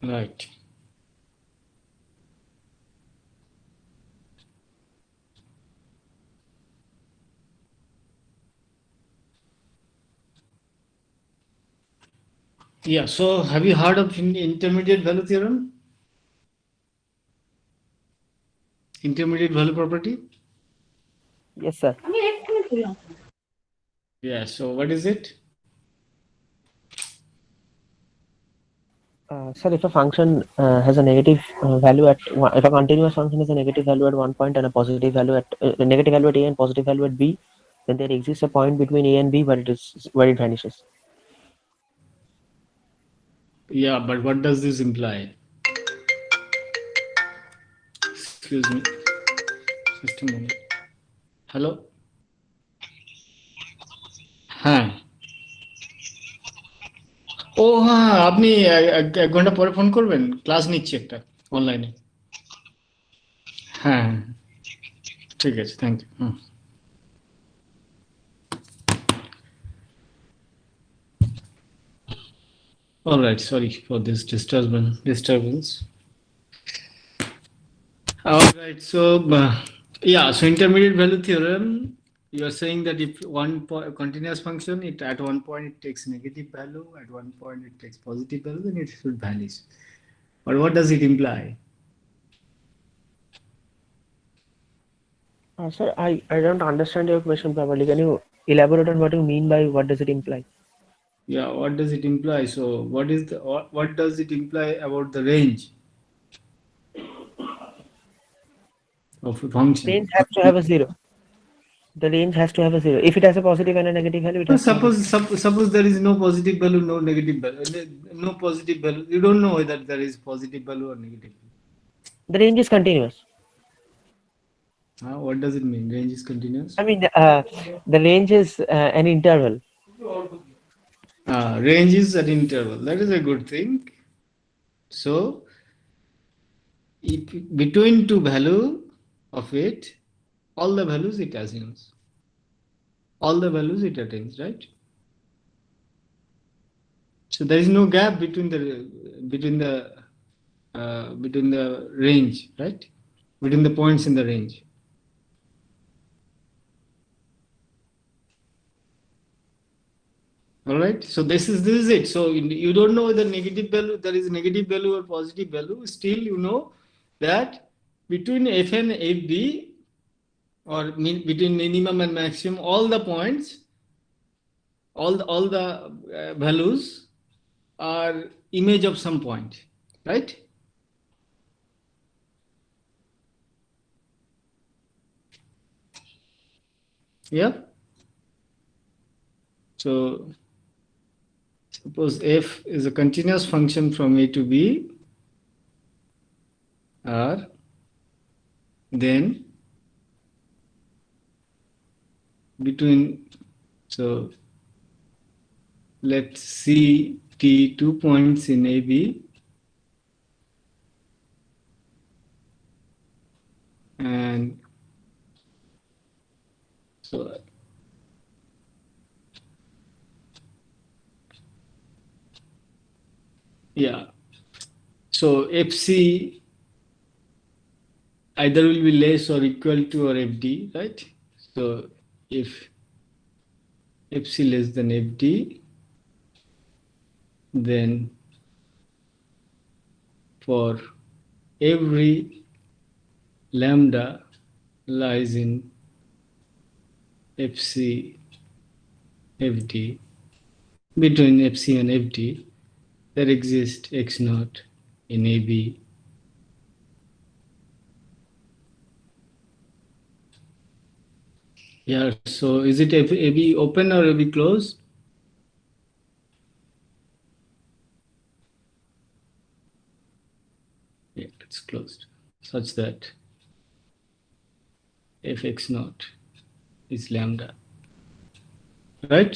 Right. Yeah, so have you heard of intermediate value theorem? Intermediate value property? Yes, sir. Yeah, so what is it? Sir, if a function has a negative value at one, if a continuous function has a negative value at one point and a positive value at a negative value at a and positive value at b, then there exists a point between a and b where it vanishes. Yeah, but what does this imply? Excuse me. Just a moment. Hello? হ্যাঁ ও হ্যাঁ আপনি এক ঘন্টা পরে phone করবেন class নিচ্ছি একটা অনলাইনে হ্যাঁ ঠিক আছে thank you hmm All right, sorry for this disturbance. All right, so yeah, so intermediate value theorem. You are saying that if continuous function, it at one point it takes negative value, at one point it takes positive value, then it should vanish. But what does it imply? Sir, I don't understand your question properly. Can you elaborate on what you mean by what does it imply? Yeah, what does it imply? So, what does it imply about the range of a function? Range has to have a zero. The range has to have a zero. If it has a positive and a negative value, it So has to have a suppose there is no positive value, no negative value, no positive value. You don't know whether there is positive value or negative value. The range is continuous. What does it mean? Range is continuous. I mean, the range is an interval. Range is an interval. That is a good thing. So, if between two value of it, all the values it assumes. All the values it attains, right? So there is no gap between the range, right? Between the points in the range. All right. So this is it. So you don't know whether negative value there is negative value or positive value. Still, you know that between f and fb or between minimum and maximum, all the points, all the values are image of some point, right? Yeah. So suppose f is a continuous function from a to b, or then between, so let C T 2 points in AB and so yeah, so FC either will be less or equal to or FD, right? So if FC less than FD, then for every lambda lies in FC FD, between FC and FD, there exists X naught in AB. Yeah, so is it AB open or AB closed? Yeah, it's closed, such that fx naught is lambda, right?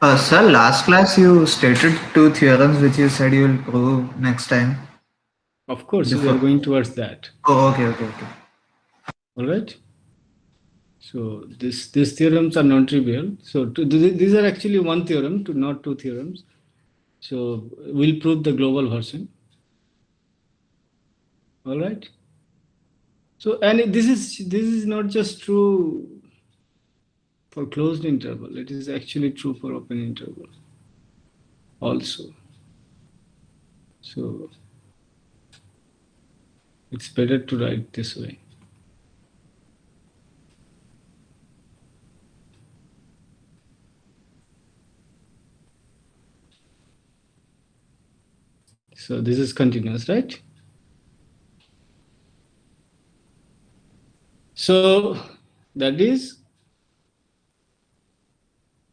Sir, last class you stated two theorems which you said you will prove next time. Of course, we are going towards that. Oh, okay. All right. So these theorems are non-trivial. So these are actually one theorem, not two theorems. So we'll prove the global version. All right. So, and this is not just true for closed interval. It is actually true for open interval also. So it's better to write this way. So this is continuous, right? So that is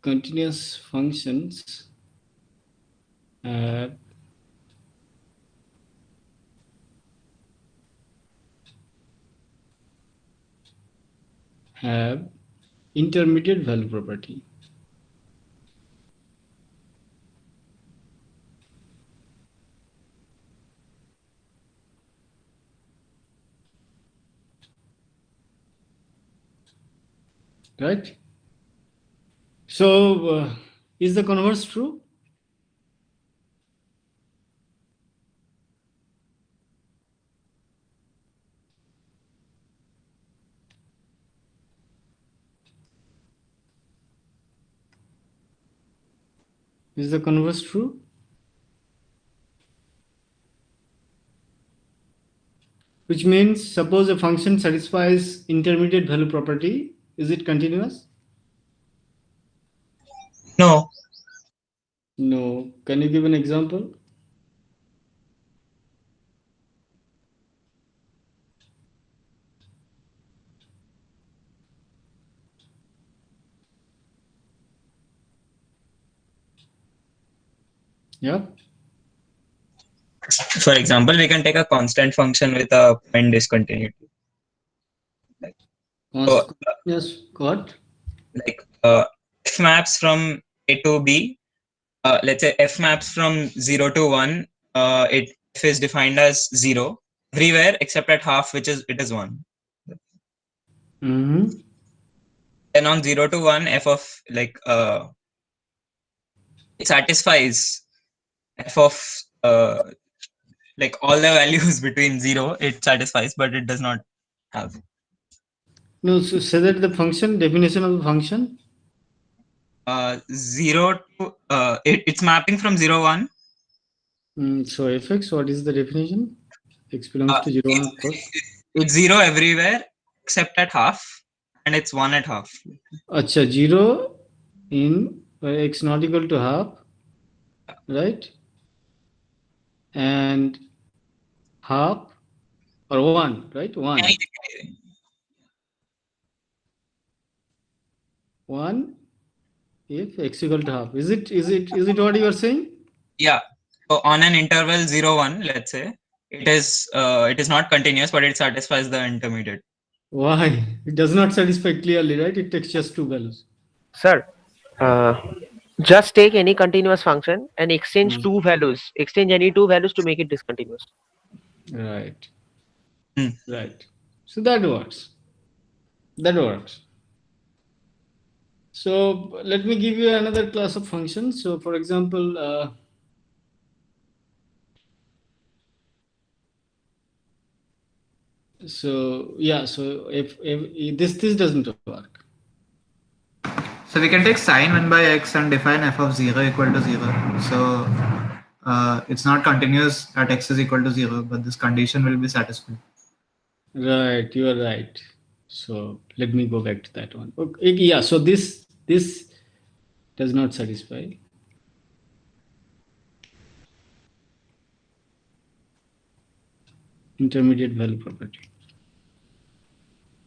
continuous functions have have intermediate value property. Right? So is the converse true? Is the converse true? Which means suppose a function satisfies intermediate value property, is it continuous? No. No. Can you give an example? Yeah. For example, we can take a constant function with a point discontinuity. So, Yes, got. like f maps from A to B. Let's say f maps from 0 to 1. It f is defined as 0 everywhere except at half, which is it is 1. Mm-hmm. Then on 0 to 1, f of it satisfies f of like all the values between 0 it satisfies, but it does not have. No, so say that the function, definition of the function. 0 to it's mapping from 0 1. So fx, what is the definition? X belongs to 0, 1, of course. It's 0 everywhere except at half, and it's 1 at half. Acha, 0 in x not equal to half, right? And half or 1, right? 1. Anything. 1 if x equal to half. Is it what you are saying? Yeah. So on an interval 0 1, let's say, it is not continuous, but it satisfies the intermediate. Why? It does not satisfy clearly, right? It takes just two values. Sir, uh, just take any continuous function and exchange two values. Exchange any two values to make it discontinuous. Right. Hmm. Right. So that works. That works. So let me give you another class of functions. So for example, so yeah, so if this doesn't work. So we can take sine 1 by x and define f of 0 equal to 0. So it's not continuous at x is equal to 0, but this condition will be satisfied. Right, you are right. So let me go back to that one. Okay, yeah, so this does not satisfy. Intermediate value property.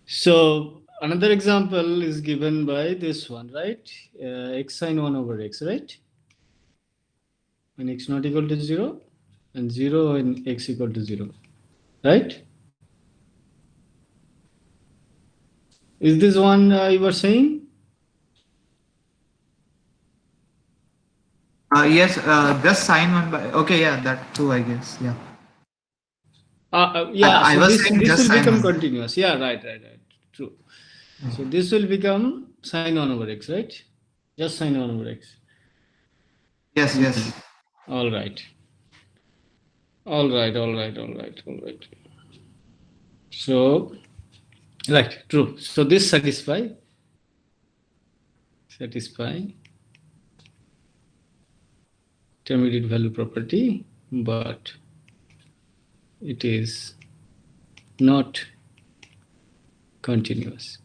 So another example is given by this one, right? X sine 1 over x, right? When x not equal to 0 and 0 when x equal to 0, right? Is this one you were saying? Yes, just sine 1 by. Okay, yeah, that too, I guess. Yeah. Yeah, I so was this saying this just will sine become 1. continuous. Yeah, right. True. So this will become sine 1 over x, right? Just sine 1 over x. Yes, yes. All right. All right. All right. All right. All right. So, right, true. So this satisfy intermediate value property, but it is not continuous.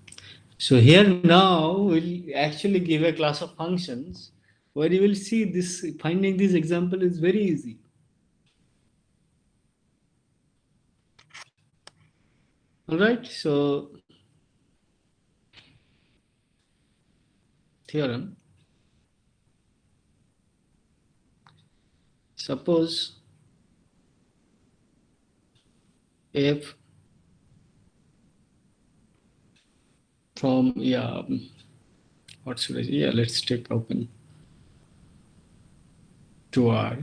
So here now we'll actually give a class of functions where you will see this finding this example is very easy. All right, so theorem. Suppose f from what should I say? Yeah, let's take open to R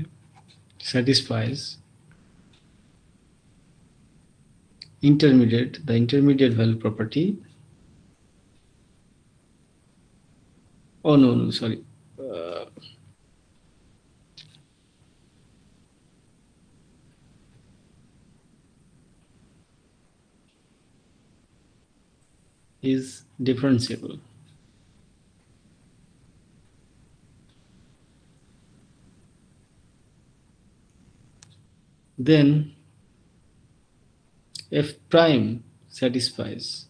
satisfies the intermediate value property. Oh no, sorry. Is differentiable. Then f prime satisfies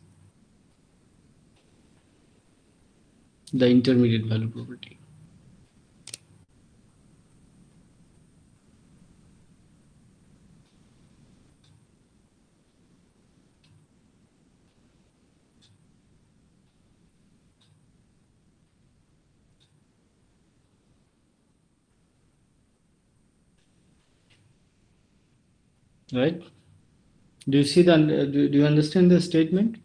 the intermediate value property. Right? Do you see the do you understand the statement?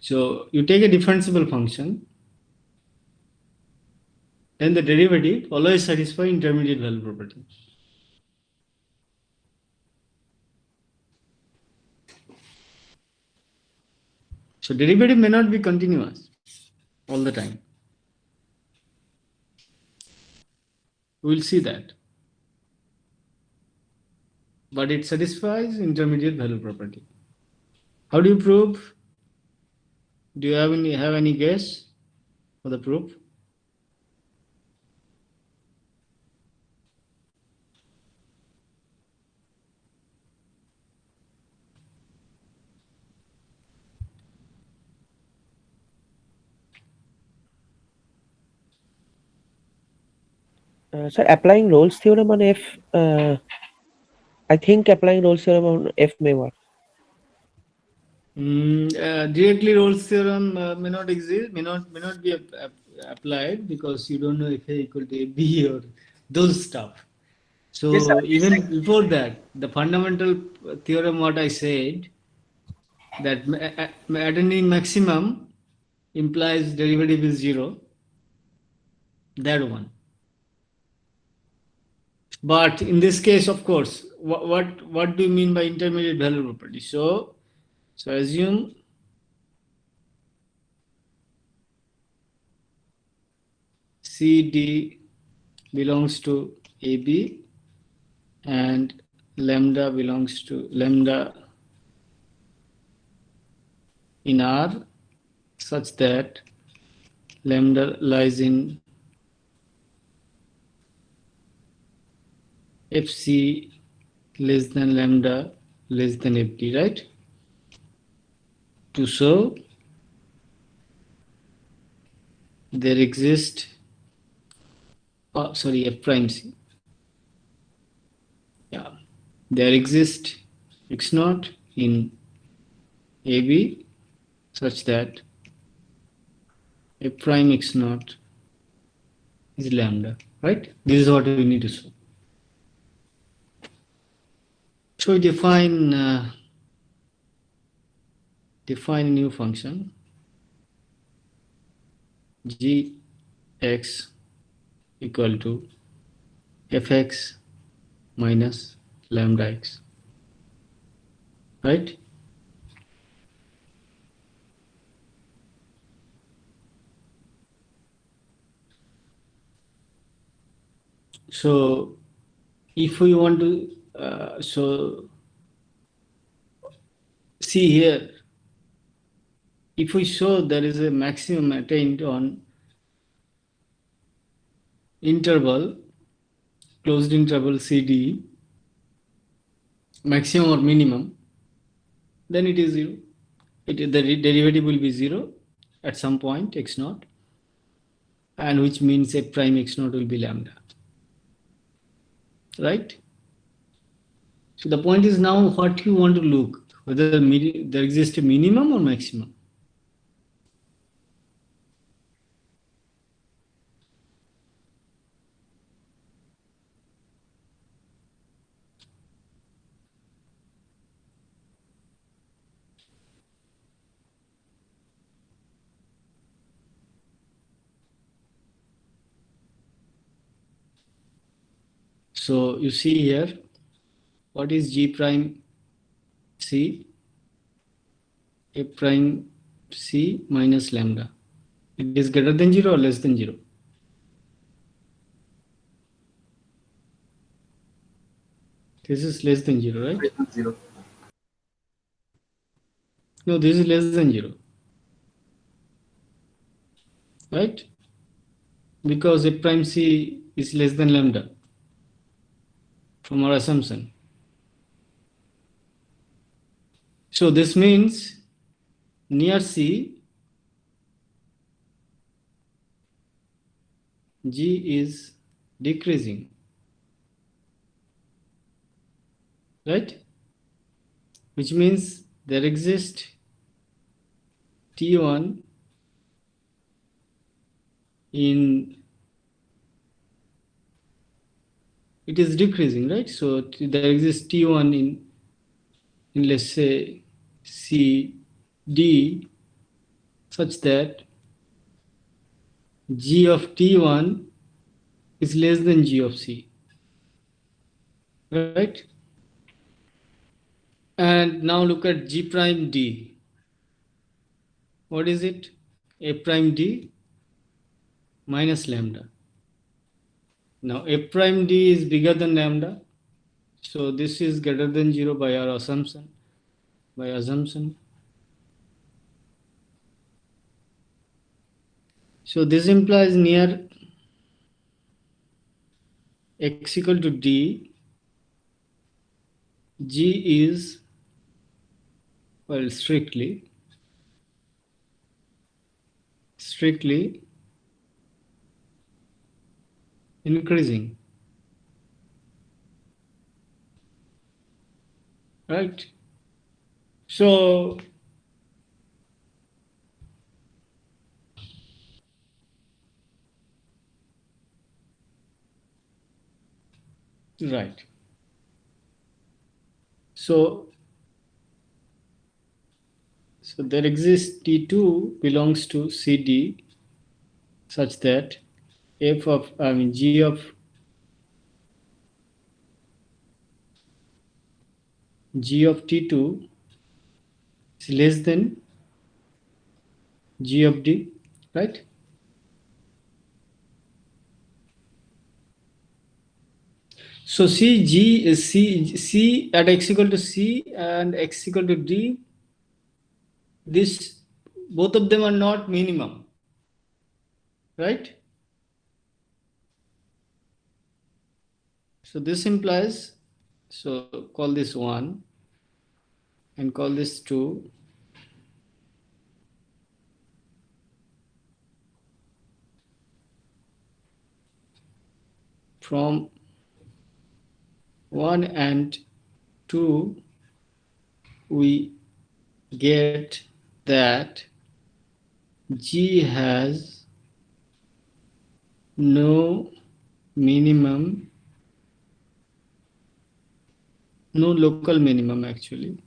So you take a differentiable function, then the derivative always satisfy intermediate value property. So derivative may not be continuous all the time. We will see that. But it satisfies intermediate value property. How do you prove? Do you have any guess for the proof? Sir, applying Rolle's theorem on F, I think applying Rolle's theorem on F may work. Directly Rolle's theorem may not exist, may not be applied because you don't know if A equal to AB or those stuff. So Yes, sir. even before that, the fundamental theorem what I said that attending maximum implies derivative is zero. That one. But in this case, of course, what do you mean by intermediate value property? So assume CD belongs to AB and lambda belongs to lambda in R such that lambda lies in FC less than lambda less than FD, right? To show there exist, sorry, F prime C. Yeah, there exist X naught in AB such that F prime X naught is lambda, right? This is what we need to show. So we define a new function gx equal to fx minus lambda x, right? So if we want to so see here, if we show there is a maximum attained on interval, closed interval CD, maximum or minimum, then it is 0. The derivative will be 0 at some point x naught, and which means f prime x naught will be lambda, right? So the point is now what you want to look, whether there exists a minimum or maximum. So you see here, what is G prime C? A prime C minus lambda. It is greater than 0 or less than 0? This is less than 0, right? Less than 0. No, this is less than 0. Right? Because A prime C is less than lambda from our assumption. So this means near C, G is decreasing, right? Which means there exists T1 in, it is decreasing, right? So there exists T1 in let's say C, D, such that G of T1 is less than G of C, right? And now look at G prime D. What is it? A prime D minus lambda. Now A prime D is bigger than lambda, so this is greater than 0 by our assumption. So this implies near x equal to D, G is, well, strictly increasing, right? So right. So there exists T2 belongs to CD such that G of T2 is less than G of D, right? So C is C at x equal to C and x equal to D. This, both of them are not minimum, right? So this implies, so call this 1 and call this 2. From 1 and 2, we get that G has no minimum, no local minimum actually,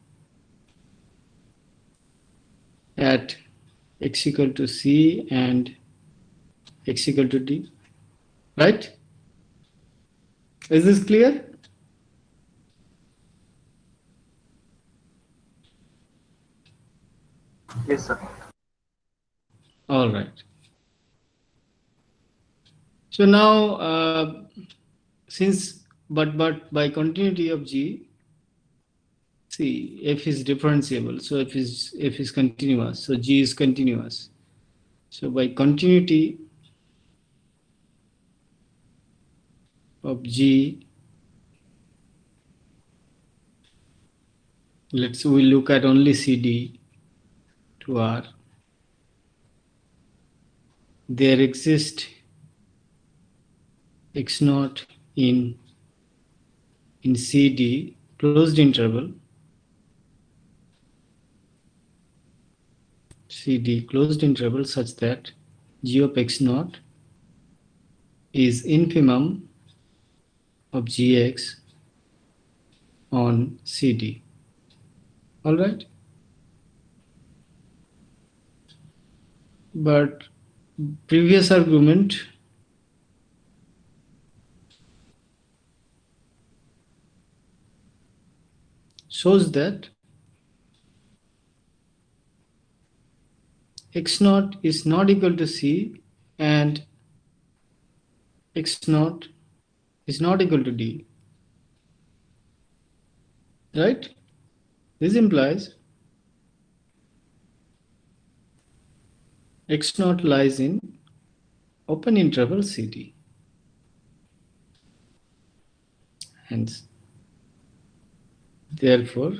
at x equal to C and x equal to D, right? Is this clear? Yes, sir. All right. So now, since but by continuity of G, see, f is differentiable, so f is continuous, so G is continuous. So by continuity of G, we look at only CD to R. There exists x naught in CD closed interval, CD closed interval such that G of x naught is infimum of Gx on CD. All right. But previous argument shows that x naught is not equal to C and x naught is not equal to D. Right? This implies x naught lies in open interval CD. Hence, therefore,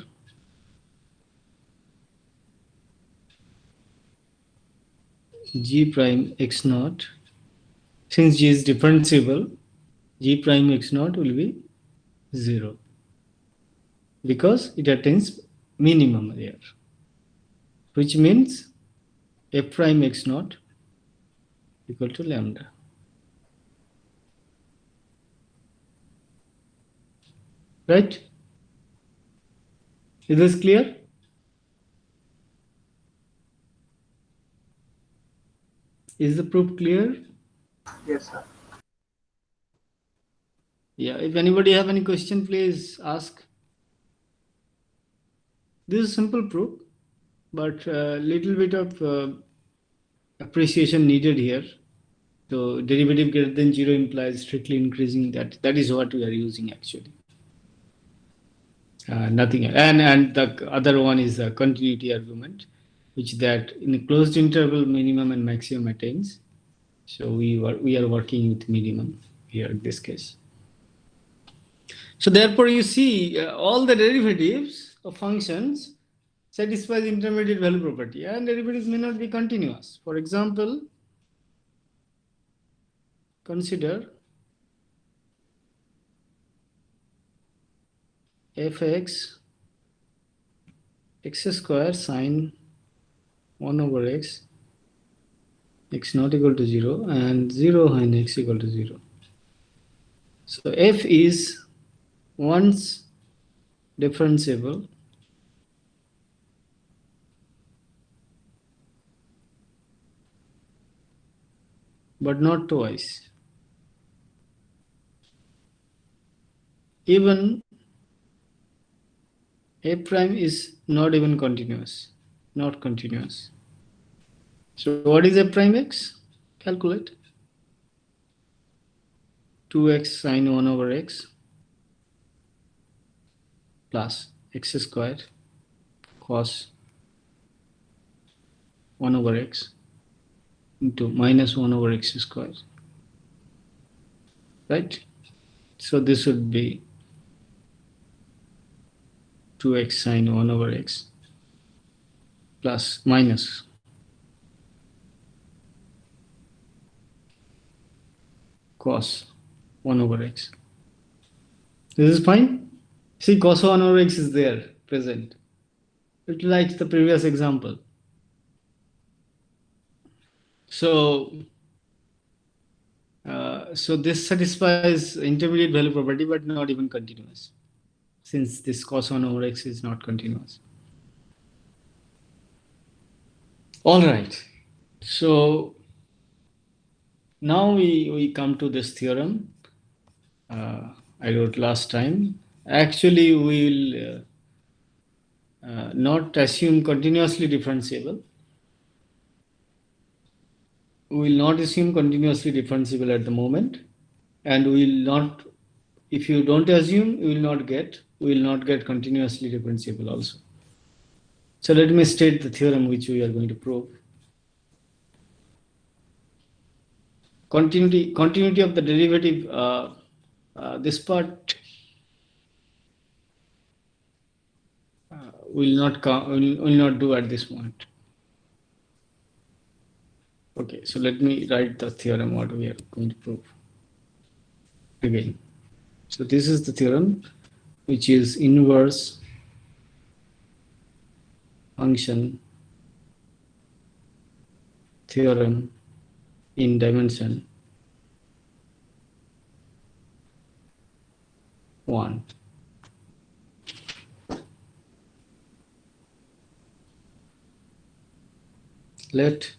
G prime x naught, since G is differentiable, G prime x naught will be 0 because it attains minimum there, which means f prime x naught equal to lambda. Right? Is this clear? Is the proof clear? Yes, sir. Yeah, if anybody have any question, please ask. This is simple proof, but a little bit of appreciation needed here. So derivative greater than 0 implies strictly increasing that. That is what we are using actually. Nothing else. And the other one is the continuity argument, which that in a closed interval minimum and maximum attains. So we are working with minimum here in this case. So therefore you see all the derivatives of functions satisfies intermediate value property, and derivatives may not be continuous. For example, consider fx x square sine 1 over x not equal to 0 and 0 when x equal to 0. So f is once differentiable but not twice. Even f prime is not even continuous, not continuous. So what is f prime x? Calculate. 2x sine 1 over x plus x square cos 1 over x into minus 1 over x square. Right? So this would be 2x sine 1 over x plus minus cos 1 over x. This is fine. See, cos 1 over x is there, present. It likes the previous example. So this satisfies intermediate value property, but not even continuous, since this cos 1 over x is not continuous. All right. So now we come to this theorem I wrote last time. Actually, we will not assume continuously differentiable. We will not assume continuously differentiable at the moment, and we will not if you don't assume, you will not get, we will not get continuously differentiable also. So let me state the theorem which we are going to prove. Continuity of the derivative, this part will not do at this point. Okay, so let me write the theorem what we are going to prove again. So this is the theorem which is inverse function theorem in dimension 1. Let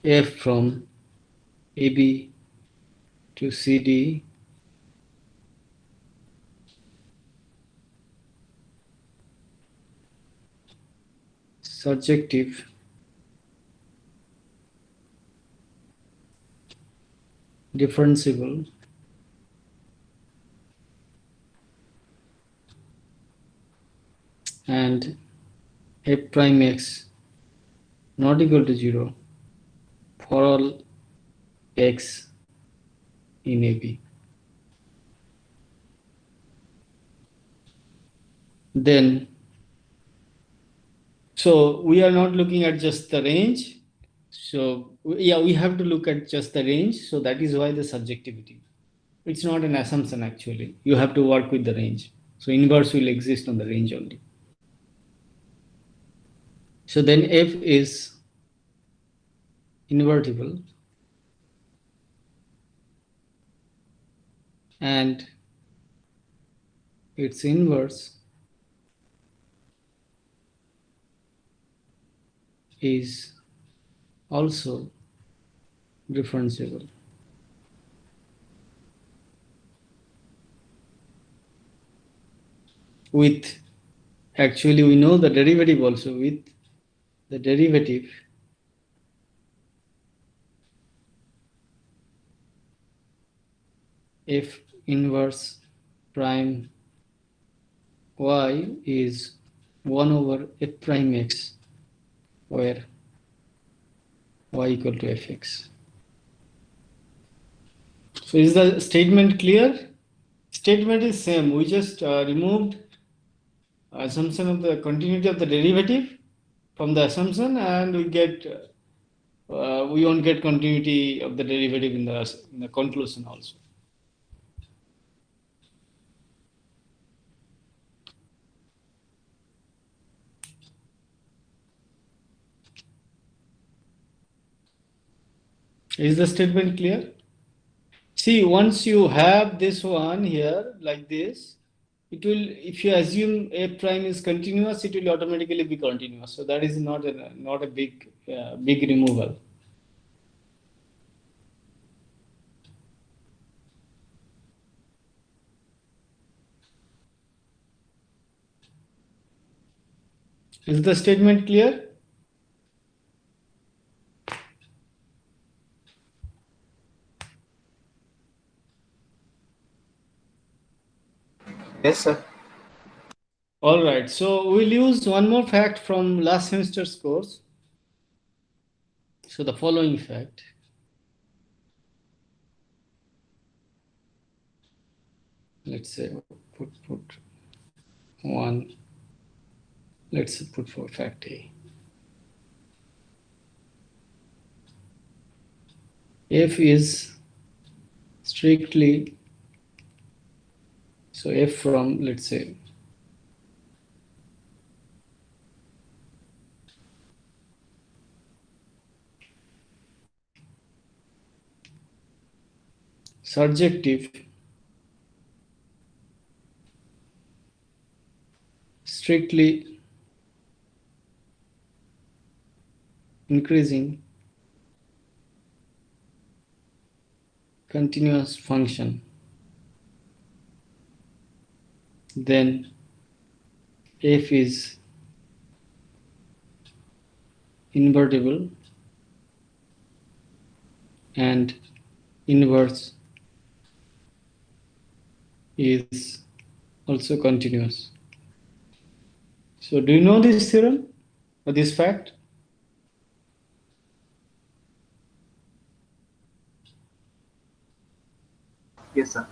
f from AB to CD surjective differentiable and f prime x not equal to 0 for all x in AB. Then, so we are not looking at just the range. So yeah, we have to look at just the range. So that is why the subjectivity. It's not an assumption actually. You have to work with the range. So inverse will exist on the range only. So then f is invertible and its inverse is also differentiable. With, actually we know the derivative also, with the derivative f inverse prime y is 1 over f prime x, where y equal to fx. So is the statement clear? Statement is same. We just removed assumption of the continuity of the derivative from the assumption, and we get we won't get continuity of the derivative in the conclusion also. Is the statement clear? See, once you have this one here like this, it will, if you assume f prime is continuous, it will automatically be continuous. So that is not a big removal. Is the statement clear? Yes, sir. All right. So we'll use one more fact from last semester's course. So the following fact. Let's say put one. Let's put for fact A. F is strictly, so f from, let's say, surjective strictly increasing continuous function, then f is invertible and inverse is also continuous. So do you know this theorem or this fact? Yes, sir.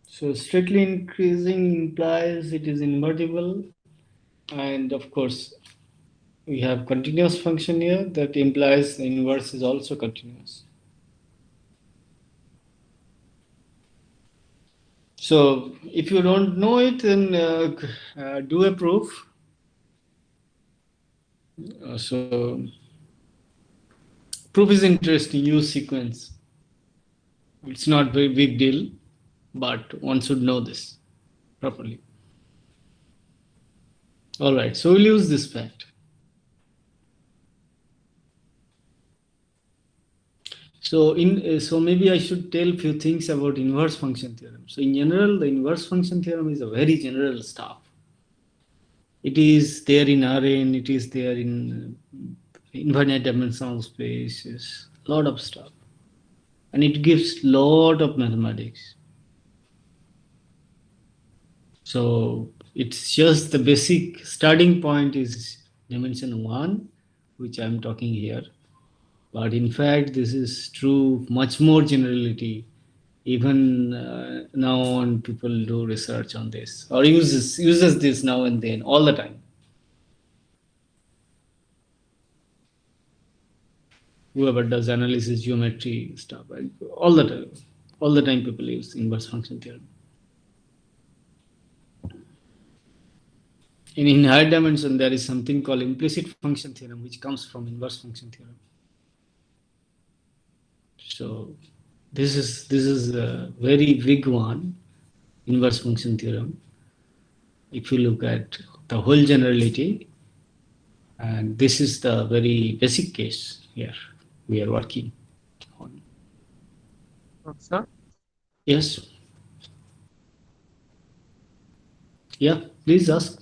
So strictly increasing implies it is invertible, and of course we have continuous function here that implies the inverse is also continuous. So if you don't know it, then do a proof. So proof is interesting. Use sequence. It's not very big deal, but one should know this properly. All right. So we'll use this fact. So maybe I should tell few things about inverse function theorem. So in general, the inverse function theorem is a very general stuff. It is there in Rn, it is there in infinite dimensional spaces, a lot of stuff, and it gives lot of mathematics. So it's just the basic starting point is dimension 1, which I'm talking here. But in fact, this is true much more generality. Even now on, people do research on this or uses this now and then all the time. Whoever does analysis, geometry stuff, all the time people use inverse function theorem. In higher dimension, there is something called implicit function theorem, which comes from inverse function theorem. So this is a very big one, inverse function theorem. If you look at the whole generality, and this is the very basic case here we are working on. Sir, Yes. Yeah, please ask.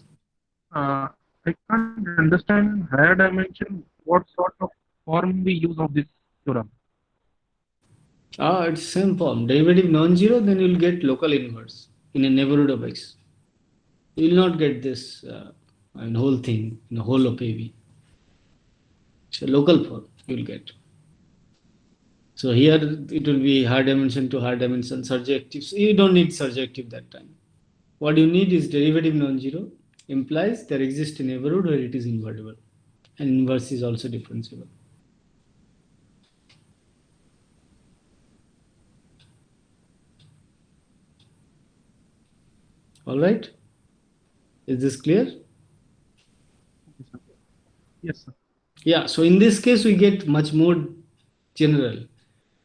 I can't understand higher dimension. What sort of form we use of this theorem? It's same form. Derivative non-zero, then you'll get local inverse in a neighborhood of x. You will not get this whole thing in the whole of AB. It's a local form you'll get. So here it will be higher dimension to higher dimension surjectives. You don't need surjective that time. What you need is derivative non-zero implies there exists a neighborhood where it is invertible, and inverse is also differentiable. All right? Is this clear? Yes, sir. Yeah. So in this case, we get much more general.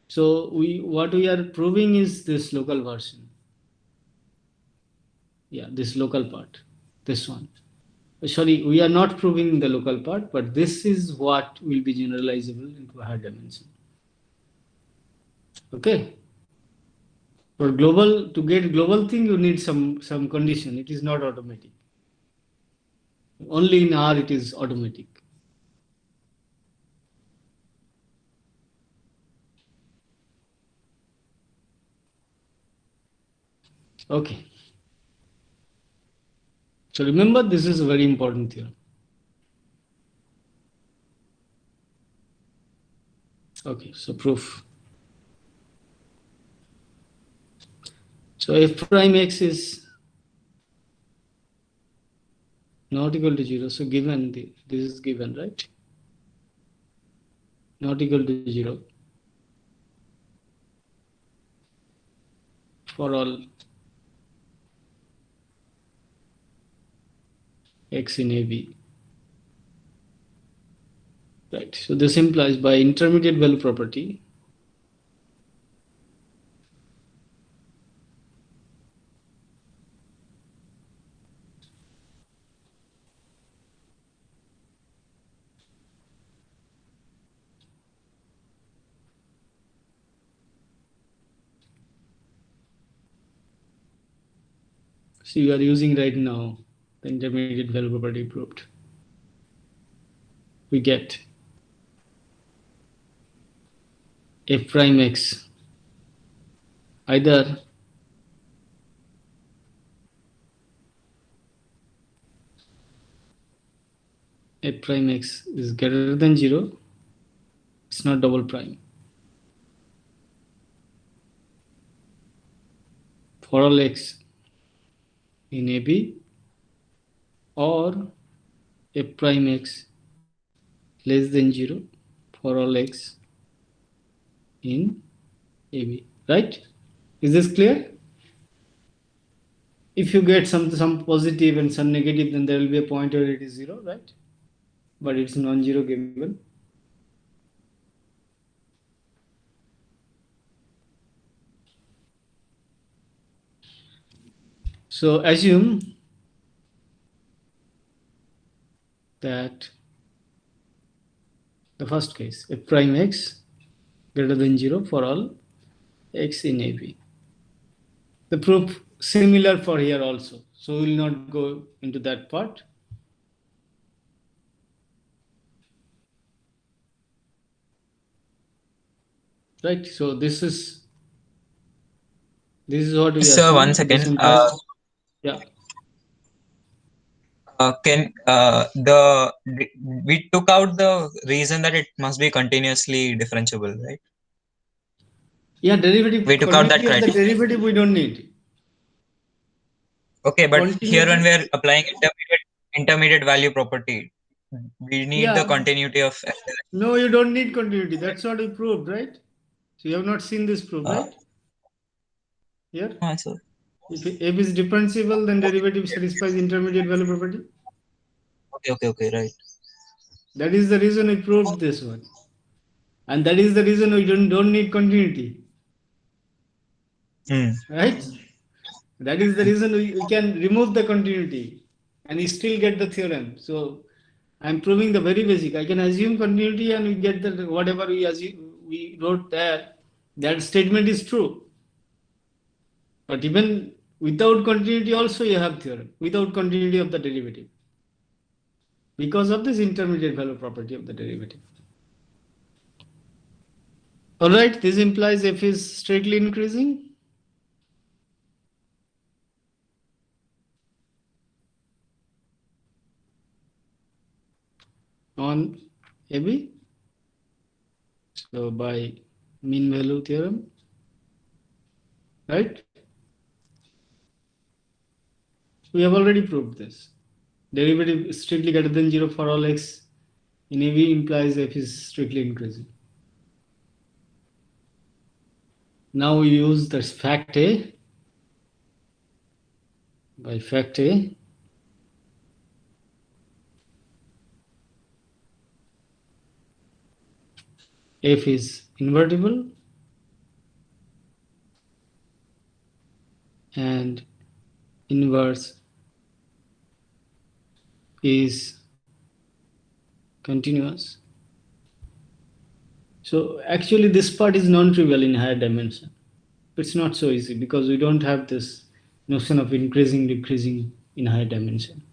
So what we are proving is this local version. Yeah, this local part, this one. Sorry, we are not proving the local part, but this is what will be generalizable into a higher dimension. Okay. For global, to get global thing, you need some condition. It is not automatic. Only in R it is automatic. Okay. So remember, this is a very important theorem. Okay, so proof. So f prime x is not equal to 0. So given this is given, right? Not equal to 0 for all x in AB. Right. So this implies by intermediate value property, so you are using right now the intermediate value property proved. We get f prime x either f prime x is greater than 0, it's not double prime. For all x in AB, or f prime x less than 0 for all x in AB, right? Is this clear? If you get some positive and some negative, then there will be a point where it is 0, right? But it's non-zero given. So assume that the first case, f prime x greater than 0 for all x in AB. The proof similar for here also. So we will not go into that part. Right. So this is what we Sir, assume. 1 second. Yeah. Can we took out the reason that it must be continuously differentiable, right? Yeah, derivative. We took out that Continuity of the criteria. derivative we don't need. Okay, but here when Continuity. we are applying intermediate value property, we need the Yeah. continuity of No, you don't need continuity. That's what we proved, right? So you have not seen this proof, right? Here. answer. If f is differentiable, then derivative satisfies intermediate value property. Okay, right. That is the reason we proved this one. And that is the reason we don't need continuity. Hmm. Right? That is the reason we can remove the continuity and we still get the theorem. So I'm proving the very basic. I can assume continuity and we get the whatever we assume, we wrote there. That statement is true. But even without continuity also you have theorem. Without continuity of the derivative. Because of this intermediate value property of the derivative. Alright, this implies f is straightly increasing. On AB. So by mean value theorem, right? We have already proved this. Derivative is strictly greater than 0 for all x in AB implies f is strictly increasing. Now we use this fact A. By fact A, f is invertible and inverse is continuous. So actually this part is non-trivial in higher dimension. It's not so easy because we don't have this notion of increasing, decreasing in higher dimension.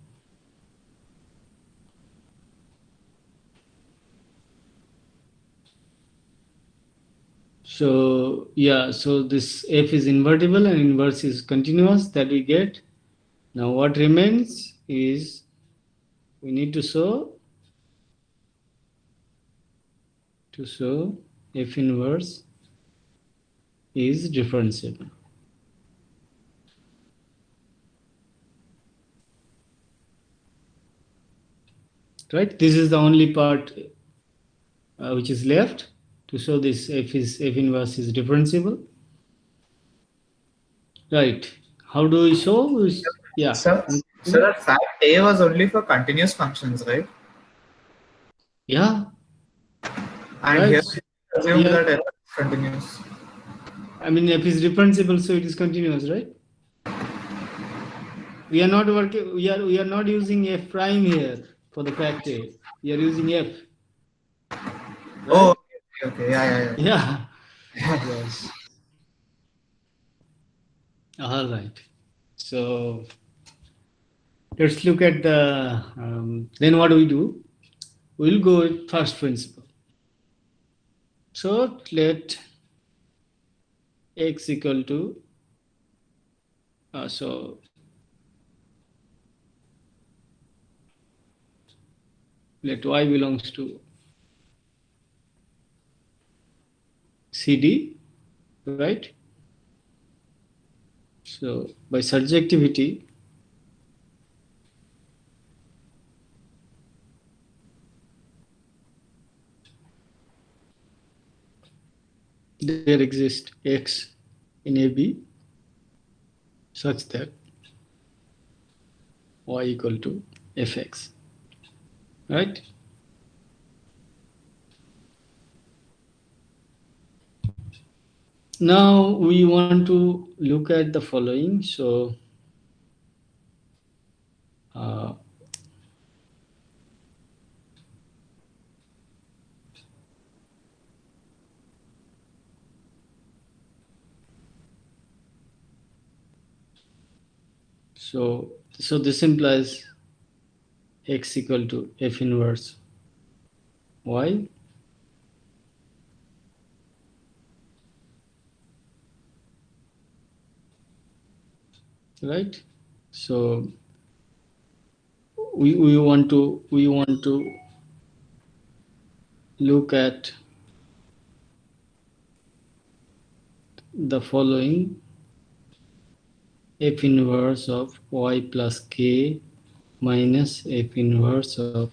So yeah, so this f is invertible and inverse is continuous that we get. Now what remains is we need to show f inverse is differentiable. Right? This is the only part which is left to show this f inverse is differentiable. Right. How do we show? Yeah. So that fact A was only for continuous functions, right? Yeah. And Right. here we assumed Here, that F is continuous. I mean, f is differentiable, so it is continuous, right? We are not working. We are not using f prime here for the fact A. We are using f. Oh, Right? okay. Yeah. Yeah. Yes. All right. So let's look at the. Then what do we do? We'll go with first principle. So let x equal to. So let y belongs to CD, right? So by surjectivity, there exists X in AB such that y equal to fx, right? Now we want to look at the following. So uh, so this implies x equal to f inverse y, right? So we want to look at the following: f inverse of y plus k minus f inverse of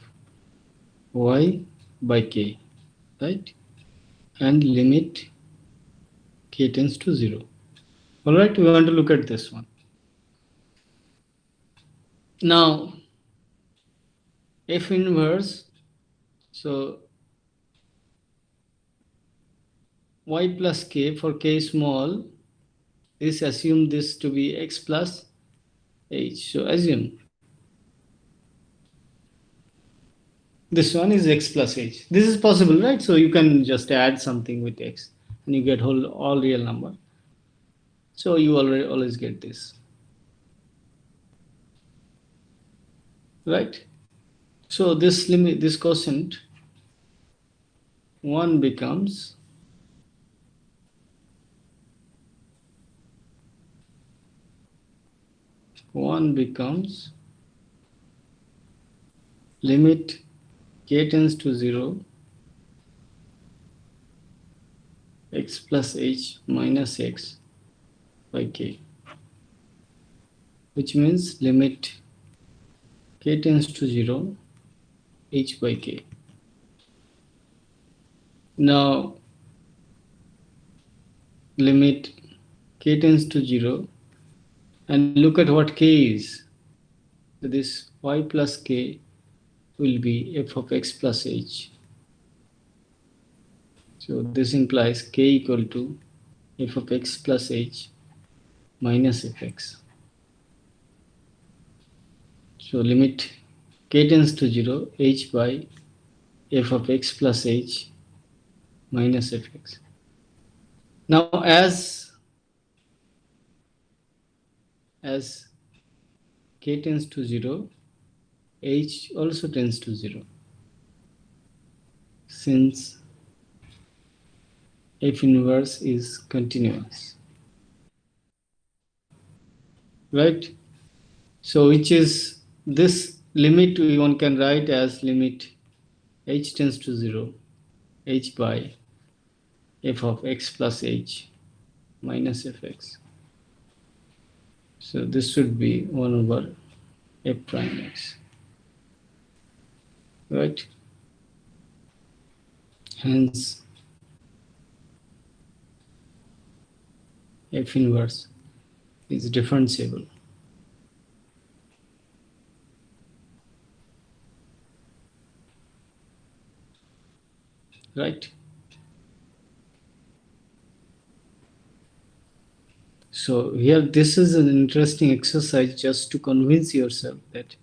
y by k, right? And limit k tends to 0. All right, we want to look at this one. Now, f inverse, so y plus k for k small, this assume this to be x plus h. So assume this one is x plus h. This is possible, right? So you can just add something with x and you get all real number. So you always get this, right? So this limit, this quotient 1 becomes limit k tends to 0 x plus h minus x by k, which means limit k tends to 0 h by k. Now limit k tends to 0 and look at what k is. So this y plus k will be f of x plus h. So this implies k equal to f of x plus h minus fx. So limit k tends to 0 h by f of x plus h minus fx. Now as k tends to 0, h also tends to 0, since f inverse is continuous, right? So which is this limit one can write as limit h tends to 0 h by f of x plus h minus fx. So this should be 1 over f prime x, right? Hence f inverse is differentiable, right? So here this is an interesting exercise just to convince yourself that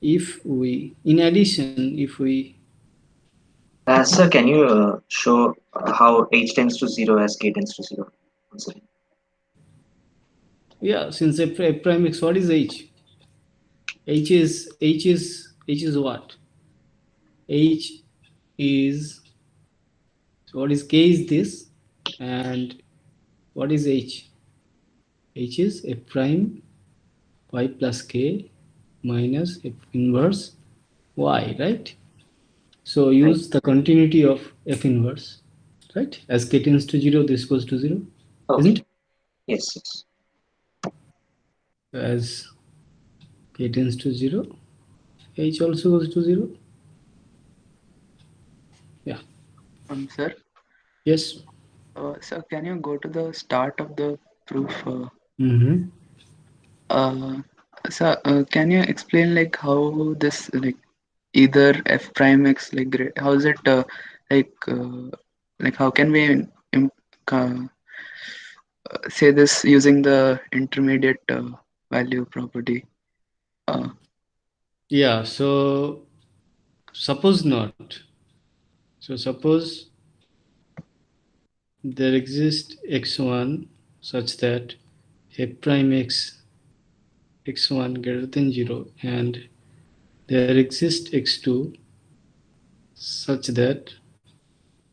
if we, in addition, if we Sir, can you show how h tends to 0 as k tends to 0? One second. yeah, since f prime x, what is h? H is what? H is, so what is k is this, and what is h? H is f prime y plus k minus f inverse y, right? So use the continuity of f inverse, right? As k tends to 0, this goes to 0, Okay. isn't it? Yes, yes. As k tends to 0, h also goes to 0. Yeah. Sir, Yes. sir, can you go to the start of the proof? Mm-hmm. Uh, sir, can you explain like how this like either f prime x how is it like how can we im- uh, say this using the intermediate value property? Uh, Yeah. So suppose not. So suppose there exists x1 such that f prime x1 greater than 0, and there exists x2 such that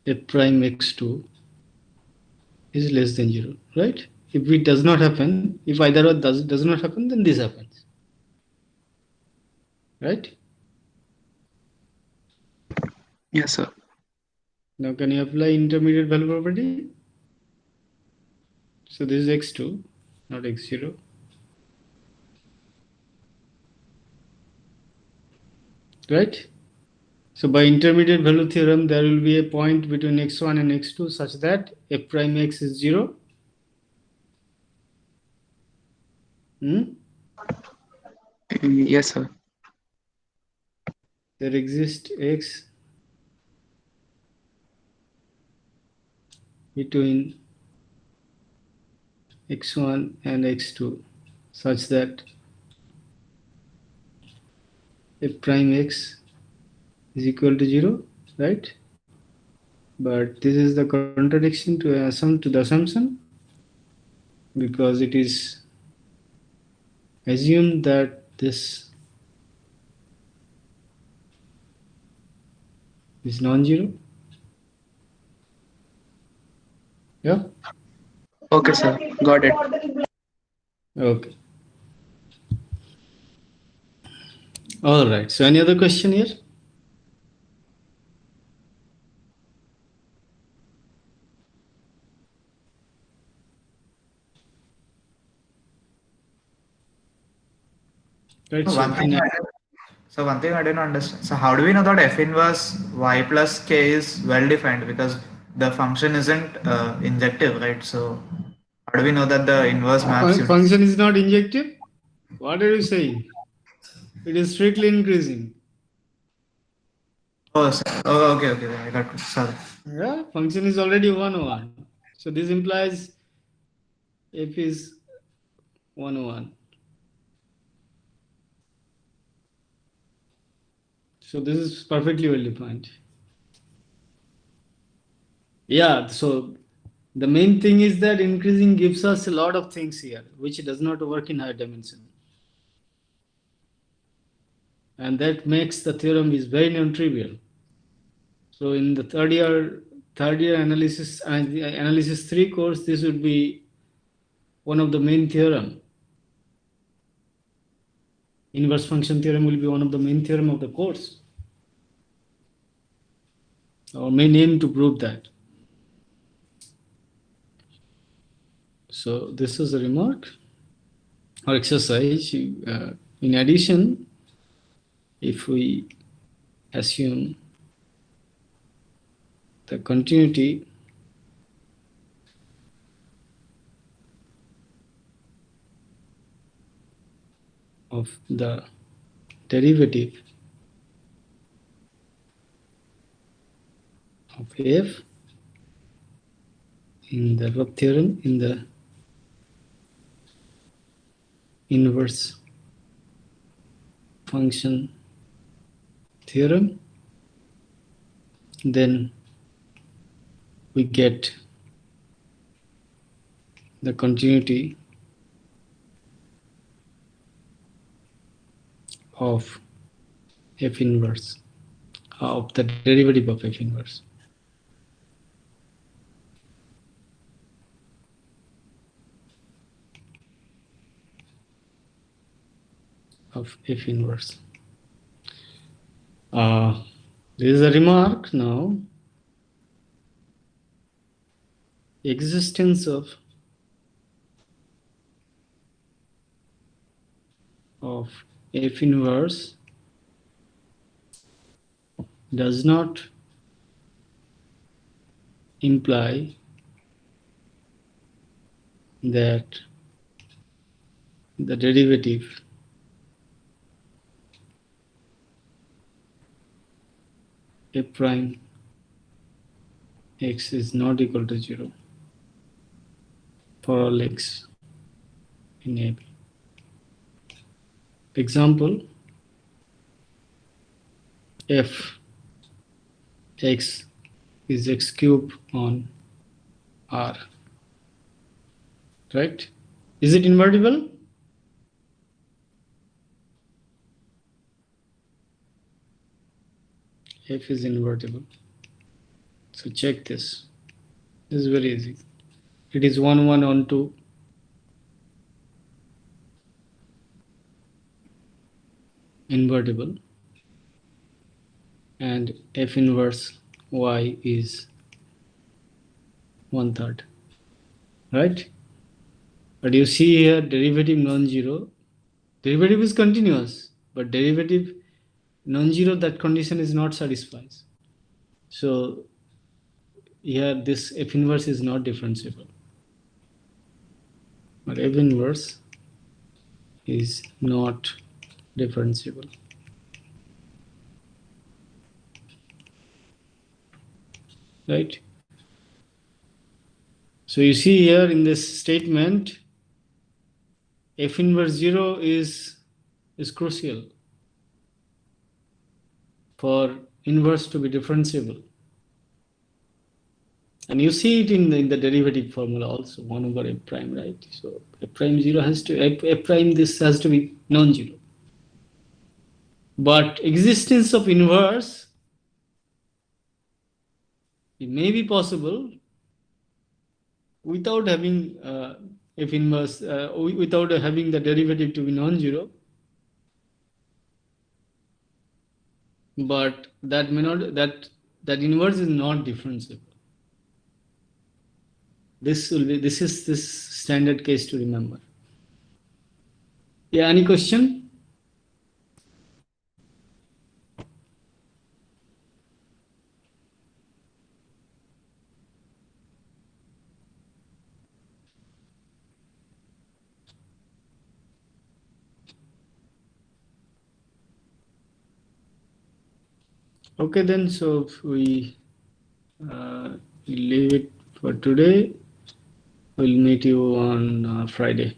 f prime x2 is less than 0, right? If it does not happen, if either or does not happen, then this happens, right? yes, sir. Now can you apply intermediate value property? So this is x2, not x0, right? So by intermediate value theorem, there will be a point between x1 and x2 such that f prime x is 0. Hmm? Yes, sir. There exists x between x1 and x2 such that f prime x is equal to 0, right? But this is the contradiction to the assumption, because it is assumed that this is non-zero. Yeah. Okay, sir. Got it. Okay. All right. So any other question here? Right. So So one thing I didn't understand. So how do we know that f inverse y plus k is well defined? Because the function isn't injective, right? So how do we know that the inverse maps you? function is not injective. What are you saying? It is strictly increasing. Oh, okay. I got it. Sorry. Yeah. Function is already 1 1. So this implies f is 1 1. So this is perfectly well defined. Yeah. So the main thing is that increasing gives us a lot of things here, which does not work in higher dimension. And that makes the theorem is very non-trivial. So in the third year analysis 3 course, this would be one of the main theorem. Inverse function theorem will be one of the main theorem of the course. Our main aim to prove that. So this is a remark or exercise. In addition, if we assume the continuity of the derivative of f in the above theorem, in the inverse function theorem, then we get the continuity of f inverse, of the derivative of f inverse. Of f inverse. There is a remark now. Existence of F inverse does not imply that the derivative f prime x is not equal to 0 for all x in AB. Example, f x is x cube on R, right? Is it invertible? F is invertible. So check this. This is very easy. It is 1 1 on 2. Invertible, and f inverse y is 1/3, right? But you see here derivative non-zero. Derivative is continuous, but derivative non-zero, that condition is not satisfied. So here this f inverse is not differentiable. But f inverse is not differentiable. Right? So you see here in this statement, f inverse 0 is crucial for inverse to be differentiable. And you see it in the derivative formula also, 1 over f prime, right? So f prime 0 has to, f prime this has to be non-zero. But existence of inverse, it may be possible without having f inverse, without having the derivative to be non-zero. But that may not, that inverse is not differentiable. This is this standard case to remember. Yeah, any question? Okay, then, so we leave it for today. We'll meet you on Friday.